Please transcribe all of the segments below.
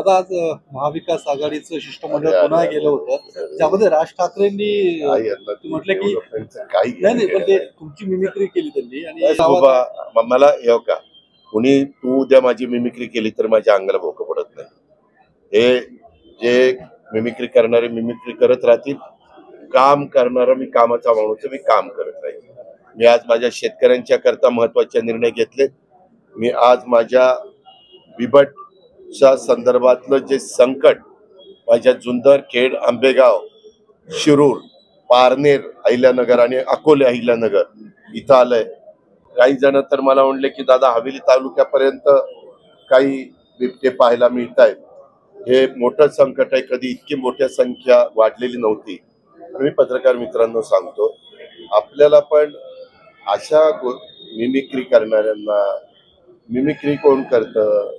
दादा आज महाविकास आघाडीचं शिष्टमंडळ पुन्हा गेलं होतं, ज्यामध्ये राज ठाकरेंनी म्हटलं की नाही पण ते तुमची मिमिक्री केली त्यांनी आणि मला येऊ का कुणी तू उद्या माझी मिमिक्री केली तर माझ्या अंगाला भोकं पडत नाही. हे जे मिमिक्री करणारे मिमिक्री करत राहतील, काम करणारा मी कामाचा माणूस मी काम करत राहील. मी आज माझ्या शेतकऱ्यांच्या करता महत्वाचे निर्णय घेतले. मी आज माझ्या बिबटच्या संदर्भातलं जे संकट माझ्या जुन्नर, खेड, आंबेगाव, शिरूर, पारनेर अहिल्यानगर आणि अकोले अहिल्यानगर इथं आलंय. काही जण तर मला म्हणले की दादा हवेली तालुक्यापर्यंत काही बिबटे पाहायला मिळत आहेत. हे मोठं संकट आहे. कधी इतकी मोठ्या संख्या वाढलेली नव्हती. मी पत्रकार मित्रांनो सांगतो, आपल्याला पण अशा मिमिक्री करणाऱ्यांना मिमिक्री कोण करतं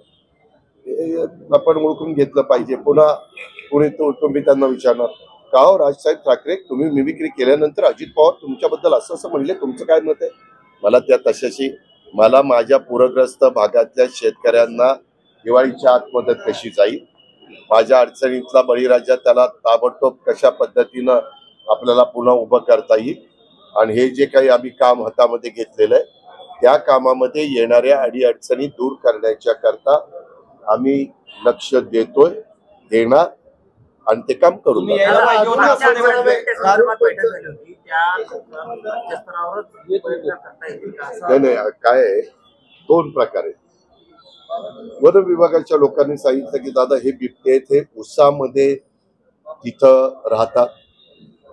आपण ओळखून घेतलं पाहिजे. पुन्हा पुढे तुम्ही त्यांना विचारणार का हो राजसाहेब ठाकरे तुम्ही मिमिक्री केल्यानंतर अजित पवार तुमच्याबद्दल असं म्हणले, तुमचं काय मत आहे? मला त्या तशाशी मला माझ्या पूरग्रस्त भागातल्या शेतकऱ्यांना दिवाळीच्या आत मदत कशी जाईल, माझ्या अडचणीतला बळीराजा त्याला ताबडतोब कशा पद्धतीनं आपल्याला पुन्हा उभं करता येईल, आणि हे जे काही आम्ही काम हातामध्ये घेतलेलं आहे त्या कामामध्ये येणाऱ्या अडीअडचणी दूर करण्याच्या करता आम्ही लक्ष देतोय, देणार आणि ते काम करू. नाही काय दोन प्रकारे वन विभागाच्या लोकांनी सांगितलं की दादा हे बिबटे आहेत, हे उसामध्ये तिथं राहतात,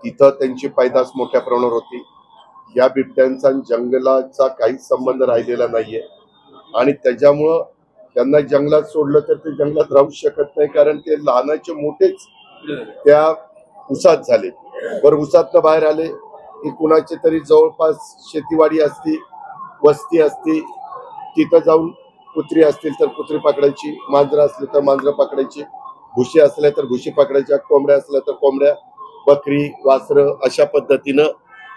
तिथं त्यांची पैदास मोठ्या प्रमाणावर होती. या बिबट्यांचा जंगलाचा काहीच संबंध राहिलेला नाहीये आणि त्याच्यामुळं त्यांना जंगलात सोडलं तर ते जंगलात राहू शकत नाही, कारण ते लहानाचे मोठेच त्या उसात झाले. बरं उसातनं बाहेर आले की कुणाचे तरी जवळपास शेतीवाडी असती, वस्ती असती, तिथं जाऊन कुत्री असतील तर कुत्री पकडायची, मांजरं असले तर मांजरं पकडायची, भुशी असल्या तर भुशी पकडायच्या, कोंबड्या असल्या तर कोंबड्या, बकरी, वासरं अशा पद्धतीनं,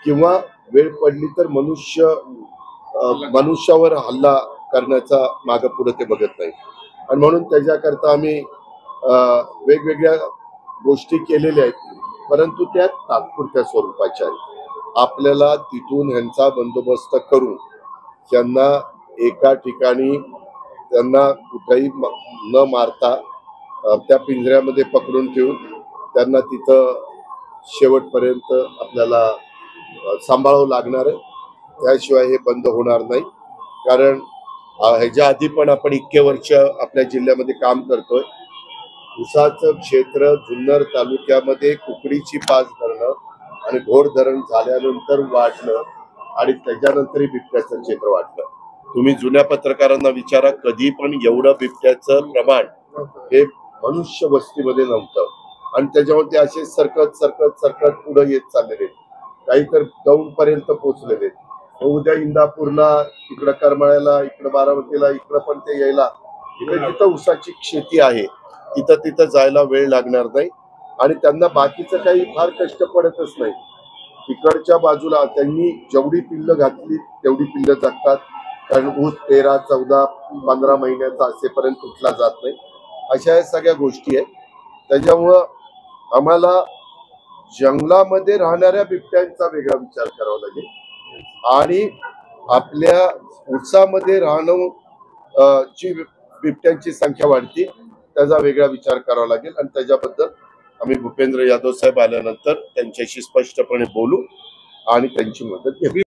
किंवा वेळ पडली तर मनुष्यावर हल्ला करण्याचा मागे पुढे ते बघत नाही. आणि म्हणून त्याच्याकरता आम्ही वेगवेगळ्या गोष्टी केलेल्या आहेत, परंतु त्या तात्पुरत्या स्वरूपाच्या आहेत. आपल्याला तिथून ह्यांचा बंदोबस्त करून त्यांना एका ठिकाणी त्यांना कुठेही न मारता त्या पिंजऱ्यामध्ये पकडून ठेवून त्यांना तिथं शेवटपर्यंत आपल्याला सांभाळावं लागणार आहे. त्याशिवाय हे बंद होणार नाही. कारण ह्याच्या आधी पण आपण इतके वर्ष आपल्या जिल्ह्यामध्ये काम करतोय. उसाचं क्षेत्र जुन्नर तालुक्यामध्ये कुकडीची 5 धरणं आणि घोड धरण झाल्यानंतर वाढलं आणि त्याच्यानंतरही बिबट्याचं क्षेत्र वाढलं. तुम्ही जुन्या पत्रकारांना विचारा, कधी पण एवढं बिबट्याचं प्रमाण हे मनुष्य वस्तीमध्ये नव्हतं. आणि त्याच्यामुळे ते असे सरकत सरकत सरकत पुढे येत चाललेले, काही तर दौंडपर्यंत पोहोचलेले. उद्या इंदापूरला, इकडं करमाळ्याला, इकडं बारामतीला, इकडं पण ते यायला, इकडे जिथं उसाची शेती आहे तिथं जायला वेळ लागणार नाही आणि त्यांना बाकीचं काही फार कष्ट पडतच नाही. तिकडच्या बाजूला त्यांनी जेवढी पिल्लं घातली तेवढी पिल्लं जगतात, कारण ऊस 13, 14, 15 महिन्याचा असेपर्यंत कुठला जात नाही. अशा या सगळ्या गोष्टी आहेत. त्याच्यामुळं आम्हाला जंगलामध्ये राहणाऱ्या बिबट्यांचा वेगळा विचार करावा लागेल आणि आपल्या उसामध्ये राहणं जी बिबट्यांची संख्या वाढती त्याचा वेगळा विचार करावा लागेल. आणि त्याच्याबद्दल आम्ही भूपेंद्र यादव साहेब आल्यानंतर त्यांच्याशी स्पष्टपणे बोलू आणि त्यांची मदत घेऊ.